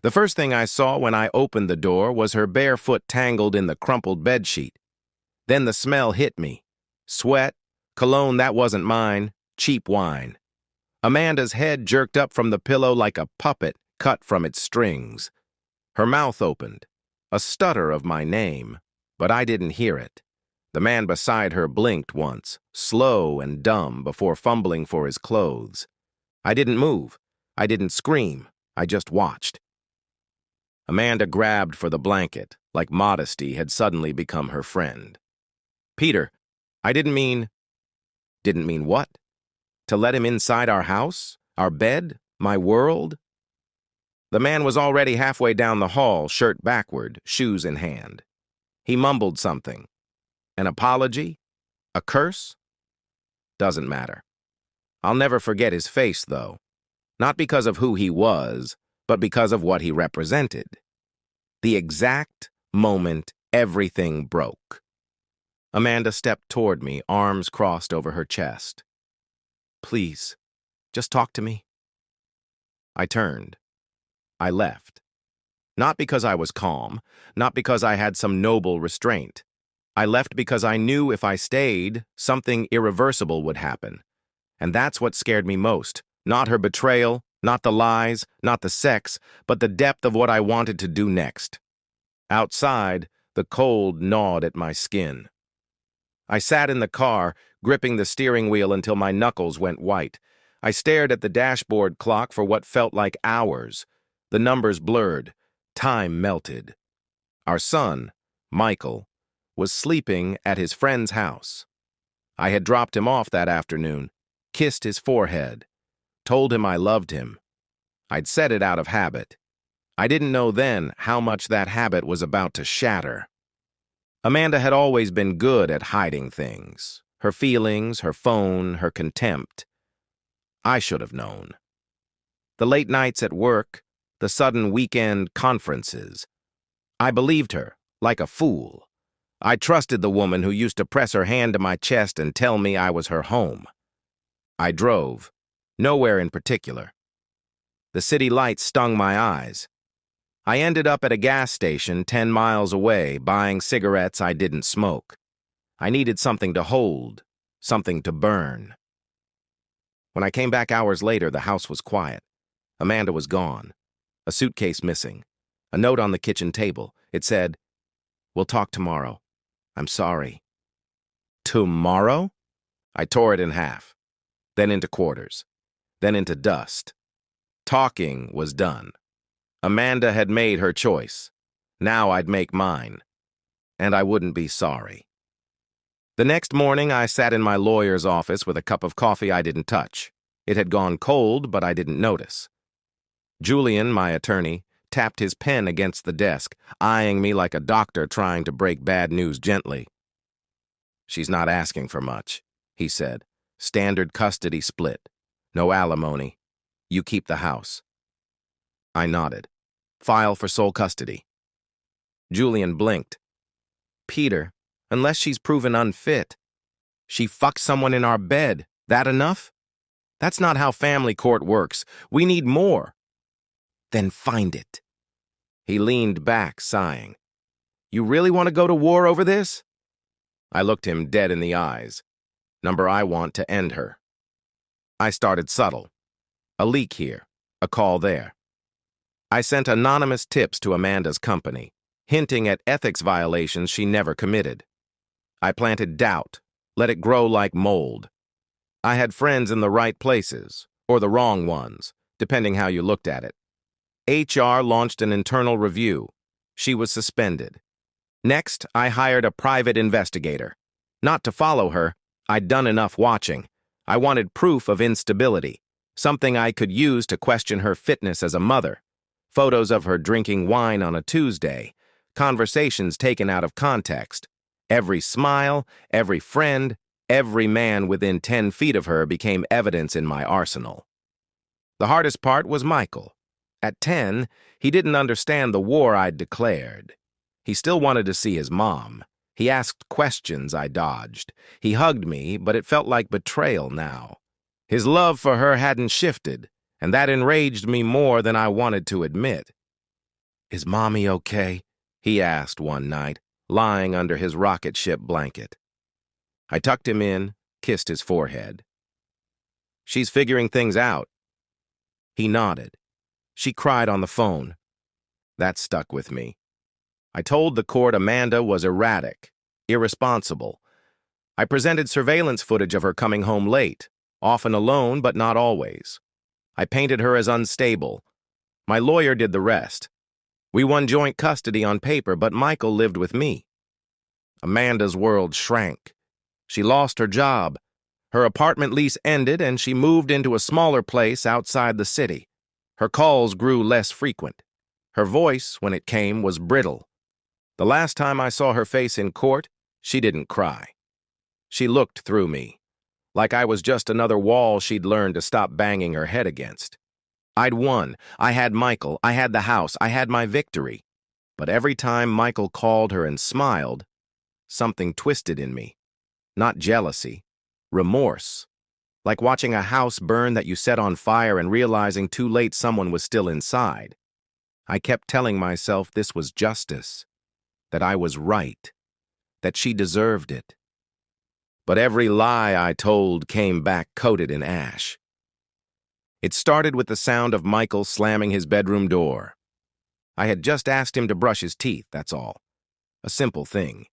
The first thing I saw when I opened the door was her bare foot tangled in the crumpled bedsheet. Then the smell hit me. Sweat, cologne that wasn't mine, cheap wine. Amanda's head jerked up from the pillow like a puppet cut from its strings. Her mouth opened, a stutter of my name, but I didn't hear it. The man beside her blinked once, slow and dumb, before fumbling for his clothes. I didn't move. I didn't scream. I just watched. Amanda grabbed for the blanket, like modesty had suddenly become her friend. Peter, I didn't mean... Didn't mean what? To let him inside our house? Our bed? My world? The man was already halfway down the hall, shirt backward, shoes in hand. He mumbled something. An apology? A curse? Doesn't matter. I'll never forget his face, though. Not because of who he was, but because of what he represented. The exact moment everything broke. Amanda stepped toward me, arms crossed over her chest. Please, just talk to me. I turned. I left. Not because I was calm, not because I had some noble restraint. I left because I knew if I stayed, something irreversible would happen. And that's what scared me most. Not her betrayal, not the lies, not the sex, but the depth of what I wanted to do next. Outside, the cold gnawed at my skin. I sat in the car, gripping the steering wheel until my knuckles went white. I stared at the dashboard clock for what felt like hours. The numbers blurred. Time melted. Our son, Michael, was sleeping at his friend's house. I had dropped him off that afternoon, kissed his forehead, told him I loved him. I'd said it out of habit. I didn't know then how much that habit was about to shatter. Amanda had always been good at hiding things. Her feelings, her phone, her contempt. I should have known. The late nights at work, the sudden weekend conferences. I believed her, like a fool. I trusted the woman who used to press her hand to my chest and tell me I was her home. I drove, nowhere in particular. The city lights stung my eyes. I ended up at a gas station 10 miles away, buying cigarettes I didn't smoke. I needed something to hold, something to burn. When I came back hours later, the house was quiet. Amanda was gone. A suitcase missing. A note on the kitchen table. It said, "We'll talk tomorrow. I'm sorry." Tomorrow? I tore it in half, then into quarters, then into dust. Talking was done. Amanda had made her choice. Now I'd make mine. And I wouldn't be sorry. The next morning, I sat in my lawyer's office with a cup of coffee I didn't touch. It had gone cold, but I didn't notice. Julian, my attorney, tapped his pen against the desk, eyeing me like a doctor trying to break bad news gently. "She's not asking for much," he said. "Standard custody split. No alimony. You keep the house." I nodded. "File for sole custody." Julian blinked. "Peter, unless she's proven unfit. She fucked someone in our bed. That enough? That's not how family court works. We need more." "Then find it." He leaned back, sighing. "You really want to go to war over this?" I looked him dead in the eyes. "Number I want to end her." I started subtle. A leak here, a call there. I sent anonymous tips to Amanda's company, hinting at ethics violations she never committed. I planted doubt, let it grow like mold. I had friends in the right places, or the wrong ones, depending how you looked at it. HR launched an internal review. She was suspended. Next, I hired a private investigator. Not to follow her, I'd done enough watching. I wanted proof of instability, something I could use to question her fitness as a mother. Photos of her drinking wine on a Tuesday, conversations taken out of context. Every smile, every friend, every man within 10 feet of her became evidence in my arsenal. The hardest part was Michael. At 10, he didn't understand the war I'd declared. He still wanted to see his mom. He asked questions I dodged. He hugged me, but it felt like betrayal now. His love for her hadn't shifted, and that enraged me more than I wanted to admit. "Is Mommy okay?" he asked one night, lying under his rocket ship blanket. I tucked him in, kissed his forehead. "She's figuring things out." He nodded. "She cried on the phone." That stuck with me. I told the court Amanda was erratic, irresponsible. I presented surveillance footage of her coming home late, often alone but not always. I painted her as unstable. My lawyer did the rest. We won joint custody on paper, but Michael lived with me. Amanda's world shrank. She lost her job. Her apartment lease ended, and she moved into a smaller place outside the city. Her calls grew less frequent. Her voice, when it came, was brittle. The last time I saw her face in court, she didn't cry. She looked through me, like I was just another wall she'd learned to stop banging her head against. I'd won. I had Michael. I had the house. I had my victory. But every time Michael called her and smiled, something twisted in me. Not jealousy, remorse. Like watching a house burn that you set on fire and realizing too late someone was still inside. I kept telling myself this was justice, that I was right, that she deserved it. But every lie I told came back coated in ash. It started with the sound of Michael slamming his bedroom door. I had just asked him to brush his teeth, that's all. A simple thing.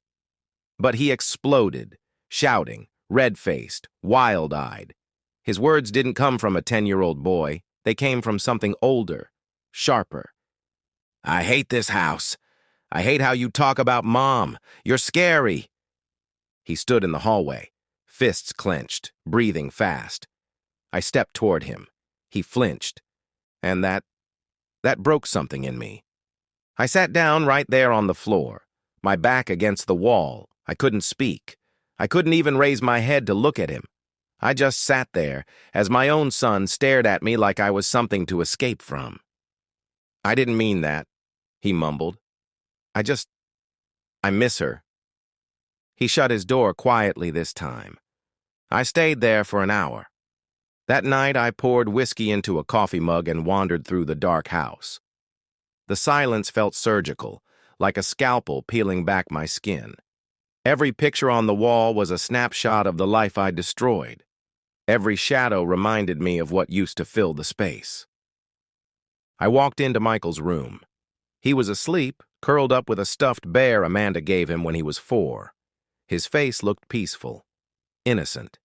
But he exploded, shouting, red-faced, wild-eyed. His words didn't come from a 10-year-old boy. They came from something older, sharper. "I hate this house. I hate how you talk about Mom. You're scary." He stood in the hallway, fists clenched, breathing fast. I stepped toward him. He flinched, and that broke something in me. I sat down right there on the floor, my back against the wall. I couldn't speak. I couldn't even raise my head to look at him. I just sat there as my own son stared at me like I was something to escape from. "I didn't mean that," he mumbled. I miss her." He shut his door quietly this time. I stayed there for an hour. That night, I poured whiskey into a coffee mug and wandered through the dark house. The silence felt surgical, like a scalpel peeling back my skin. Every picture on the wall was a snapshot of the life I'd destroyed. Every shadow reminded me of what used to fill the space. I walked into Michael's room. He was asleep, curled up with a stuffed bear Amanda gave him when he was 4. His face looked peaceful, innocent.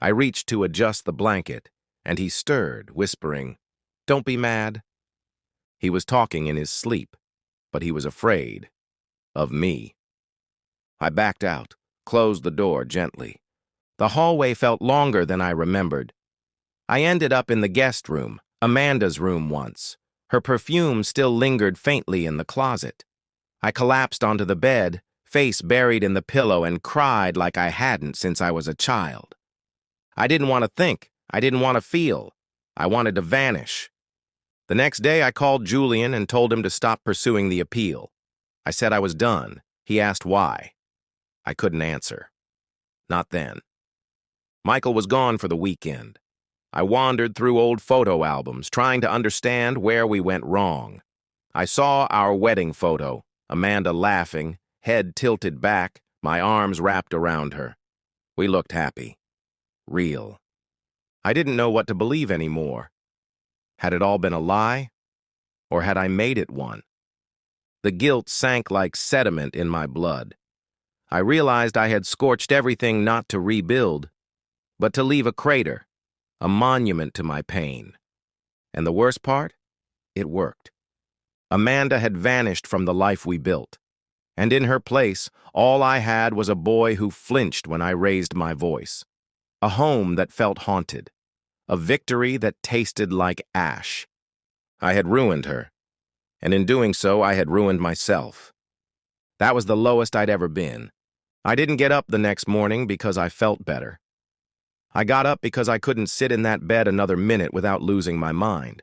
I reached to adjust the blanket, and he stirred, whispering, "Don't be mad." He was talking in his sleep, but he was afraid of me. I backed out, closed the door gently. The hallway felt longer than I remembered. I ended up in the guest room, Amanda's room once. Her perfume still lingered faintly in the closet. I collapsed onto the bed, face buried in the pillow, and cried like I hadn't since I was a child. I didn't want to think. I didn't want to feel. I wanted to vanish. The next day, I called Julian and told him to stop pursuing the appeal. I said I was done. He asked why. I couldn't answer. Not then. Michael was gone for the weekend. I wandered through old photo albums, trying to understand where we went wrong. I saw our wedding photo, Amanda laughing, head tilted back, my arms wrapped around her. We looked happy. Real. I didn't know what to believe anymore. Had it all been a lie? Or had I made it one? The guilt sank like sediment in my blood. I realized I had scorched everything not to rebuild, but to leave a crater, a monument to my pain. And the worst part? It worked. Amanda had vanished from the life we built. And in her place, all I had was a boy who flinched when I raised my voice. A home that felt haunted. A victory that tasted like ash. I had ruined her. And in doing so, I had ruined myself. That was the lowest I'd ever been. I didn't get up the next morning because I felt better. I got up because I couldn't sit in that bed another minute without losing my mind.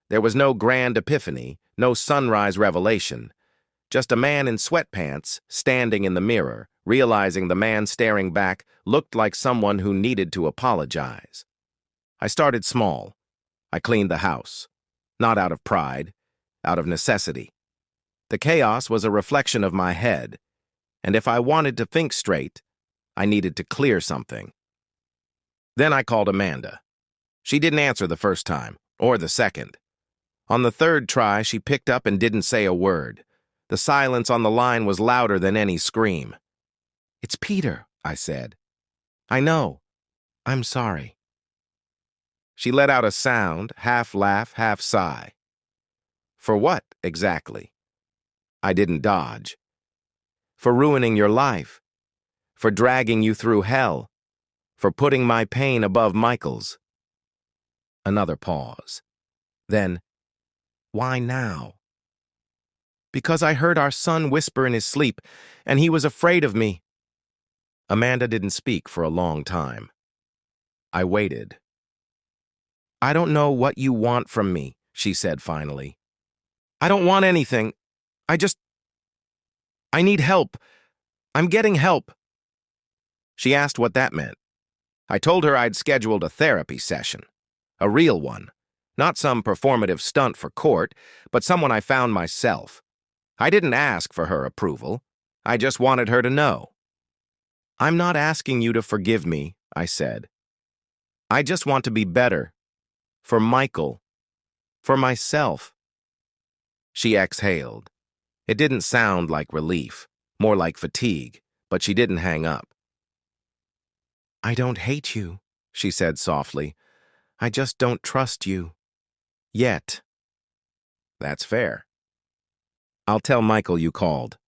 There was no grand epiphany, no sunrise revelation. Just a man in sweatpants, standing in the mirror, realizing the man staring back looked like someone who needed to apologize. I started small. I cleaned the house. Not out of pride. out of necessity. The chaos was a reflection of my head, and if I wanted to think straight, I needed to clear something. Then I called Amanda. She didn't answer the first time, or the second. On the third try, she picked up and didn't say a word. The silence on the line was louder than any scream. "It's Peter," I said. "I know. I'm sorry." She let out a sound, half laugh, half sigh. "For what, exactly?" I didn't dodge. "For ruining your life. For dragging you through hell. For putting my pain above Michael's." Another pause. Then, "Why now?" "Because I heard our son whisper in his sleep, and he was afraid of me." Amanda didn't speak for a long time. I waited. "I don't know what you want from me," she said finally. "I don't want anything. I need help. I'm getting help." She asked what that meant. I told her I'd scheduled a therapy session. A real one. Not some performative stunt for court, but someone I found myself. I didn't ask for her approval. I just wanted her to know. "I'm not asking you to forgive me," I said. "I just want to be better. For Michael. For myself." She exhaled. It didn't sound like relief, more like fatigue, but she didn't hang up. "I don't hate you," she said softly. "I just don't trust you. Yet." "That's fair. I'll tell Michael you called."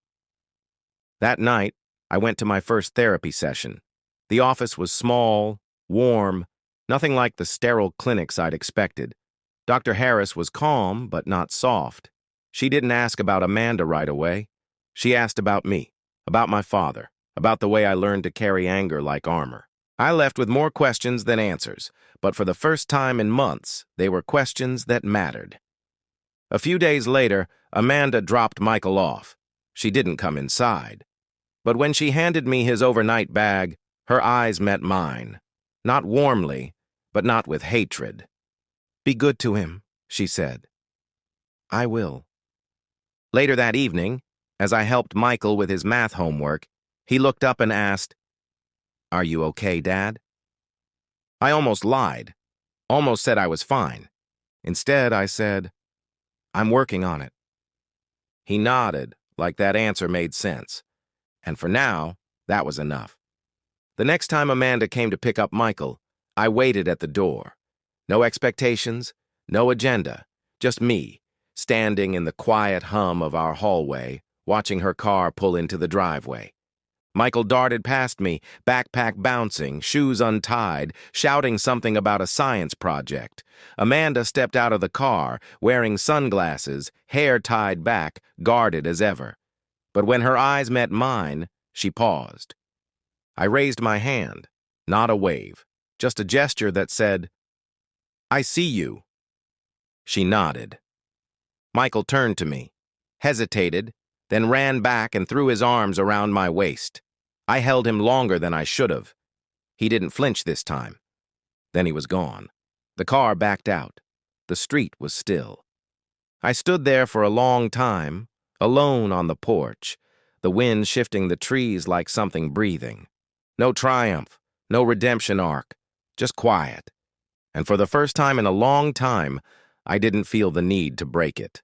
That night, I went to my first therapy session. The office was small, warm, nothing like the sterile clinics I'd expected. Dr. Harris was calm, but not soft. She didn't ask about Amanda right away. She asked about me, about my father, about the way I learned to carry anger like armor. I left with more questions than answers, but for the first time in months, they were questions that mattered. A few days later, Amanda dropped Michael off. She didn't come inside. But when she handed me his overnight bag, her eyes met mine. Not warmly, but not with hatred. "Be good to him," she said. "I will." Later that evening, as I helped Michael with his math homework, he looked up and asked, "Are you okay, Dad?" I almost lied, almost said I was fine. Instead, I said, "I'm working on it." He nodded, like that answer made sense. And for now, that was enough. The next time Amanda came to pick up Michael, I waited at the door. No expectations, no agenda, just me, standing in the quiet hum of our hallway, watching her car pull into the driveway. Michael darted past me, backpack bouncing, shoes untied, shouting something about a science project. Amanda stepped out of the car, wearing sunglasses, hair tied back, guarded as ever. But when her eyes met mine, she paused. I raised my hand, not a wave, just a gesture that said, "I see you." She nodded. Michael turned to me, hesitated, then ran back and threw his arms around my waist. I held him longer than I should have. He didn't flinch this time. Then he was gone. The car backed out. The street was still. I stood there for a long time, alone on the porch, the wind shifting the trees like something breathing. No triumph, no redemption arc, just quiet. And for the first time in a long time, I didn't feel the need to break it.